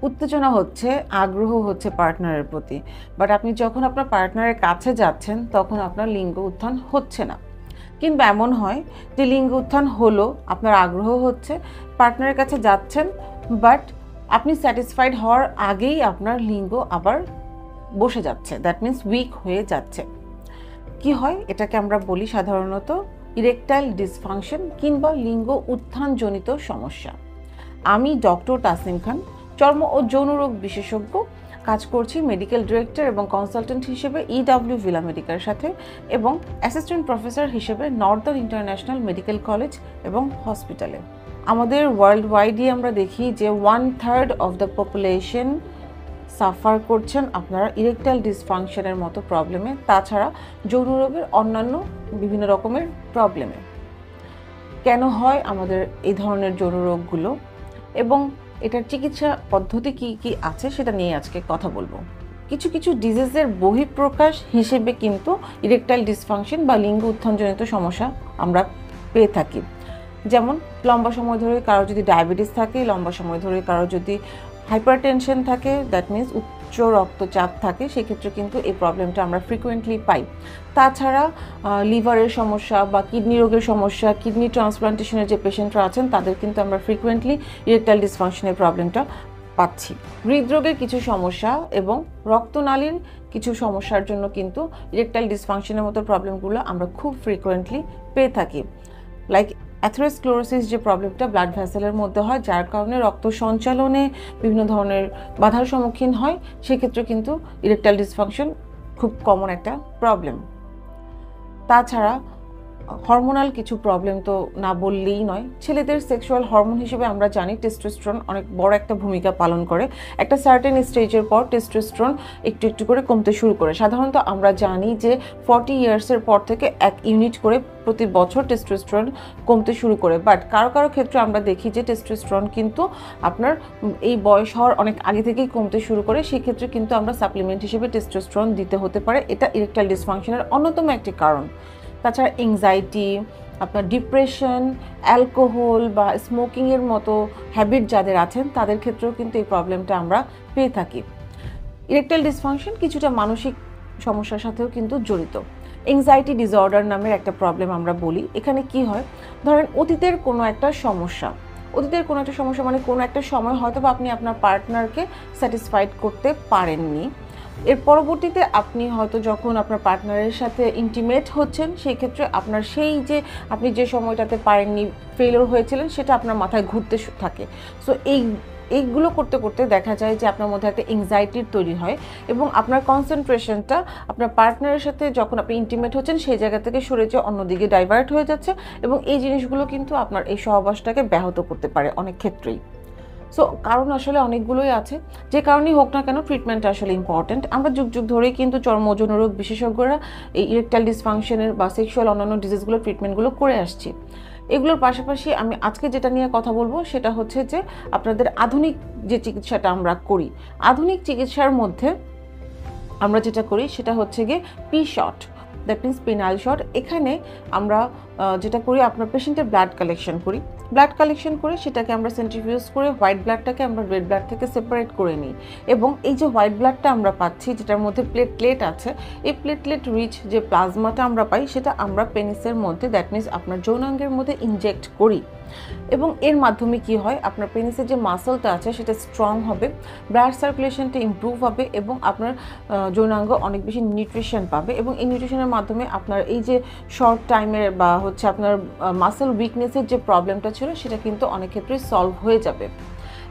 উত্তেজনা হচ্ছে, আগ্রহ হচ্ছে পার্টনারের প্রতি, বাট আপনি যখন আপনার পার্টনারের কাছে যাচ্ছেন তখন আপনার লিঙ্গ উত্থান হচ্ছে না। কিংবা এমন হয় যে লিঙ্গ উত্থান হলো, আপনার আগ্রহ হচ্ছে, পার্টনারের কাছে যাচ্ছেন, বাট আপনি স্যাটিসফাইড হওয়ার আগেই আপনার লিঙ্গ আবার বসে যাচ্ছে, দ্যাট মিন্স উইক হয়ে যাচ্ছে। কি হয়, এটাকে আমরা বলি সাধারণত ইরেকটাইল ডিসফাংশন কিংবা লিঙ্গ উত্থানজনিত সমস্যা। আমি ডক্টর তাসনিম খান, চর্ম ও যৌন রোগ বিশেষজ্ঞ, কাজ করছি মেডিকেল ডিরেক্টর এবং কনসালটেন্ট হিসেবে ইডব্লিউ ভিলা মেডিকেলের সাথে, এবং অ্যাসিস্ট্যান্ট প্রফেসর হিসেবে নর্দার্ন ইন্টারন্যাশনাল মেডিকেল কলেজ এবং হসপিটালে। আমাদের ওয়ার্ল্ড ওয়াইডই আমরা দেখি যে 1/3 অফ দ্য পপুলেশন সাফার করছেন আপনারা ইরেকটাইল ডিসফাংশনের মতো প্রবলেমে, তাছাড়া যৌন রোগের অন্যান্য বিভিন্ন রকমের প্রবলেমে। কেন হয় আমাদের এই ধরনের যৌন রোগগুলো এবং এটার চিকিৎসা পদ্ধতি কি কি আছে সেটা নিয়ে আজকে কথা বলবো। কিছু কিছু ডিজিজের বহিঃপ্রকাশ হিসেবে কিন্তু ইরেকটাইল ডিসফাংশন বা লিঙ্গ উত্থানজনিত সমস্যা আমরা পেয়ে থাকি। যেমন লম্বা সময় ধরে কারো যদি ডায়াবেটিস থাকে, লম্বা সময় ধরে কারো যদি হাইপারটেনশন থাকে, দ্যাট মিন্স উচ্চ রক্তচাপ থাকে, সেক্ষেত্রে কিন্তু এই প্রবলেমটা আমরা ফ্রিকোয়েন্টলি পাই। তাছাড়া লিভারের সমস্যা বা কিডনি রোগের সমস্যা, কিডনি ট্রান্সপ্লান্টেশনের যে পেশেন্টরা আছেন তাদের কিন্তু আমরা ফ্রিকোয়েন্টলি ইরেকটাইল ডিসফাংশনের প্রবলেমটা পাচ্ছি। হৃদরোগের কিছু সমস্যা এবং রক্তনালীর কিছু সমস্যার জন্য কিন্তু ইরেকটাইল ডিসফাংশনের মতো প্রবলেমগুলো আমরা খুব ফ্রিকোয়েন্টলি পেয়ে থাকি। লাইক অ্যাথেরোস্ক্লেরোসিস যে প্রবলেমটা ব্লাড ভেসেলের মধ্যে হয়, যার কারণে রক্ত সঞ্চালনে বিভিন্ন ধরনের বাধার সম্মুখীন হয়, সেক্ষেত্রে কিন্তু ইরেকটাইল ডিসফাংশন খুব কমন একটা প্রবলেম। তাছাড়া হরমোনাল কিছু প্রবলেম তো না বললেই নয়। ছেলেদের সেক্সুয়াল হরমোন হিসেবে আমরা জানি টেস্টোস্টেরন অনেক বড় একটা ভূমিকা পালন করে। একটা সার্টেন স্টেজের পর টেস্টোস্টেরন একটু একটু করে কমতে শুরু করে। সাধারণত আমরা জানি যে 40 ইয়ার্সের পর থেকে 1 ইউনিট করে প্রতি বছর টেস্টোস্টেরন কমতে শুরু করে, বাট কারো কারো ক্ষেত্রে আমরা দেখি যে টেস্টোস্টেরন কিন্তু আপনার এই বয়স হওয়ার অনেক আগে থেকেই কমতে শুরু করে। সেক্ষেত্রে কিন্তু আমরা সাপ্লিমেন্ট হিসেবে টেস্টোস্টেরন দিতে হতে পারে। এটা ইরেকটাইল ডিসফাংশনের অন্যতম একটি কারণ। তাছাড়া এংজাইটি, আপনার ডিপ্রেশন, অ্যালকোহল বা স্মোকিংয়ের মতো হ্যাবিট যাদের আছেন তাদের ক্ষেত্রেও কিন্তু এই প্রবলেমটা আমরা পেয়ে থাকি। ইরেকটাইল ডিসফাংশন কিছুটা মানসিক সমস্যার সাথেও কিন্তু জড়িত। এংজাইটি ডিসঅর্ডার নামের একটা প্রবলেম আমরা বলি। এখানে কি হয়, ধরেন অতীতের কোনো একটা সমস্যা মানে কোনো একটা সময় হয়তো বা আপনি আপনার পার্টনারকে স্যাটিসফাইড করতে পারেননি। এর পরবর্তীতে আপনি হয়তো যখন আপনার পার্টনারের সাথে ইন্টিমেট হচ্ছেন, সেই ক্ষেত্রে আপনার সেই যে আপনি যে সময়টাতে পারেননি, ফেলিওর হয়েছিলেন, সেটা আপনার মাথায় ঘুরতে থাকে। সো এইগুলো করতে করতে দেখা যায় যে আপনার মধ্যে একটা এংজাইটির তৈরি হয় এবং আপনার কনসেন্ট্রেশনটা আপনার পার্টনারের সাথে যখন আপনি ইন্টিমেট হচ্ছেন সেই জায়গা থেকে সরে যেয়ে অন্যদিকে ডাইভার্ট হয়ে যাচ্ছে, এবং এই জিনিসগুলো কিন্তু আপনার এই সহবাসটাকে ব্যাহত করতে পারে অনেক ক্ষেত্রেই। সো কারণ আসলে অনেকগুলোই আছে, যে কারণেই হোক না কেন ট্রিটমেন্ট আসলে ইম্পর্টেন্ট। আমরা যুগ যুগ ধরেই কিন্তু চর্ম ও যৌন রোগ বিশেষজ্ঞরা এই ইরেকটাইল ডিসফাংশনের বা সেক্সুয়াল অন্যান্য ডিজিজগুলোর ট্রিটমেন্টগুলো করে আসছি। এগুলোর পাশাপাশি আমি আজকে যেটা নিয়ে কথা বলবো সেটা হচ্ছে যে আপনাদের আধুনিক যে চিকিৎসাটা আমরা করি, আধুনিক চিকিৎসার মধ্যে আমরা যেটা করি সেটা হচ্ছে গিয়ে P shot, that means penile shot. এখানে আমরা যেটা করি, আপনার পেশেন্টের ব্লাড কালেকশন করি। ব্লাড কালেকশন করে সেটাকে আমরা সেন্ট্রিফিউজ করে হোয়াইট ব্লাডটাকে আমরা রেড ব্লাড থেকে সেপারেট করে নিই, এবং এই যে হোয়াইট ব্লাডটা আমরা পাচ্ছি যেটার মধ্যে প্লেটলেট আছে, এই প্লেটলেট রিচ যে প্লাজমাটা আমরা পাই সেটা আমরা পেনিসের মধ্যে, দ্যাট মিন্স আপনার যৌনাঙ্গের মধ্যে ইনজেক্ট করি, এবং এর মাধ্যমে কি হয়, আপনার পেনিসের যে মাসলটা আছে সেটা স্ট্রং হবে, ব্লাড সার্কুলেশনটা ইমপ্রুভ হবে, এবং আপনার যৌনাঙ্গ অনেক বেশি নিউট্রিশন পাবে, এবং এই নিউট্রিশনের মাধ্যমে আপনার এই যে শর্ট টাইমের বা হচ্ছে আপনার মাসল উইকনেসের যে প্রবলেমটা ছিল সেটা কিন্তু অনেক ক্ষেত্রে সলভ হয়ে যাবে।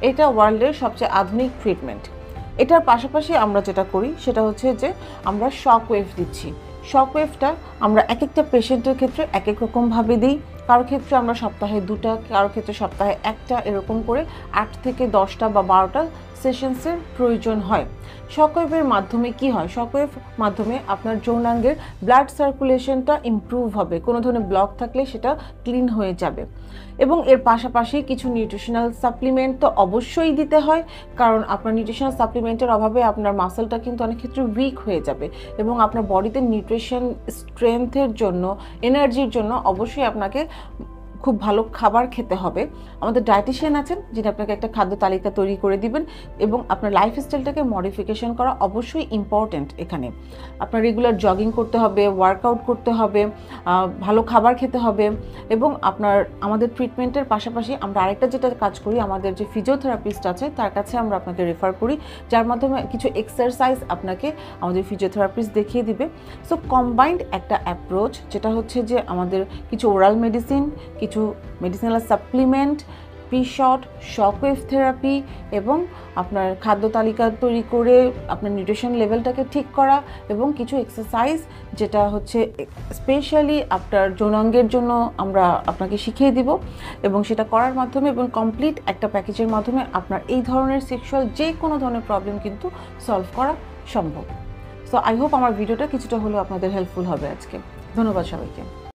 এটা ওয়ার্ল্ডের সবচেয়ে আধুনিক ট্রিটমেন্ট। এটার পাশাপাশি আমরা যেটা করি সেটা হচ্ছে যে আমরা শক ওয়েভ দিচ্ছি। শক ওয়েভটা আমরা এক একটা পেশেন্টের ক্ষেত্রে এক এক রকমভাবে দিই। কারো ক্ষেত্রে আমরা সপ্তাহে 2টা, কারো ক্ষেত্রে সপ্তাহে 1টা, এরকম করে 8 থেকে 10টা বা 12টা সেশনসের প্রয়োজন হয়। শকওয়েভের মাধ্যমে কি হয়, শকওয়েভ মাধ্যমে আপনার যৌনাঙ্গের ব্লাড সার্কুলেশনটা ইমপ্রুভ হবে, কোনো ধরনের ব্লক থাকলে সেটা ক্লিন হয়ে যাবে, এবং এর পাশাপাশি কিছু নিউট্রিশনাল সাপ্লিমেন্ট তো অবশ্যই দিতে হয়, কারণ আপনার নিউট্রিশনাল সাপ্লিমেন্টের অভাবে আপনার মাসলটা কিন্তু অনেক ক্ষেত্রে উইক হয়ে যাবে, এবং আপনার বডিতে নিউট্রিশন স্ট্রেংথের জন্য, এনার্জির জন্য অবশ্যই আপনাকে খুব ভালো খাবার খেতে হবে। আমাদের ডায়েটিশিয়ান আছেন যিনি আপনাকে একটা খাদ্য তালিকা তৈরি করে দিবেন, এবং আপনার লাইফস্টাইলটাকে মডিফিকেশন করা অবশ্যই ইম্পর্ট্যান্ট। এখানে আপনার রেগুলার জগিং করতে হবে, ওয়ার্কআউট করতে হবে, ভালো খাবার খেতে হবে, এবং আমাদের ট্রিটমেন্টের পাশাপাশি আমরা আরেকটা যেটা কাজ করি, আমাদের যে ফিজিওথেরাপিস্ট আছে তার কাছে আমরা আপনাকে রেফার করি, যার মাধ্যমে কিছু এক্সারসাইজ আপনাকে আমাদের ফিজিওথেরাপিস্ট দেখিয়ে দিবে। সো কম্বাইন্ড একটা অ্যাপ্রোচ, যেটা হচ্ছে যে আমাদের কিছু ওরাল মেডিসিন, কিছু medicinal supplement, pre-shot, shockwave therapy, এবং আপনার খাদ্য তালিকা তৈরি করে আপনার নিউট্রিশন লেভেলটাকে ঠিক করা, এবং কিছু এক্সারসাইজ যেটা হচ্ছে স্পেশালি আপনার যৌনাঙ্গের জন্য আমরা আপনাকে শিখিয়ে দিব, এবং সেটা করার মাধ্যমে এবং কমপ্লিট একটা প্যাকেজের মাধ্যমে আপনার এই ধরনের সেক্সুয়াল যে কোনো ধরনের প্রবলেম কিন্তু সলভ করা সম্ভব। সো আই হোপ আমার ভিডিওটা কিছুটা হলেও আপনাদের হেল্পফুল হবে আজকে। ধন্যবাদ সবাইকে।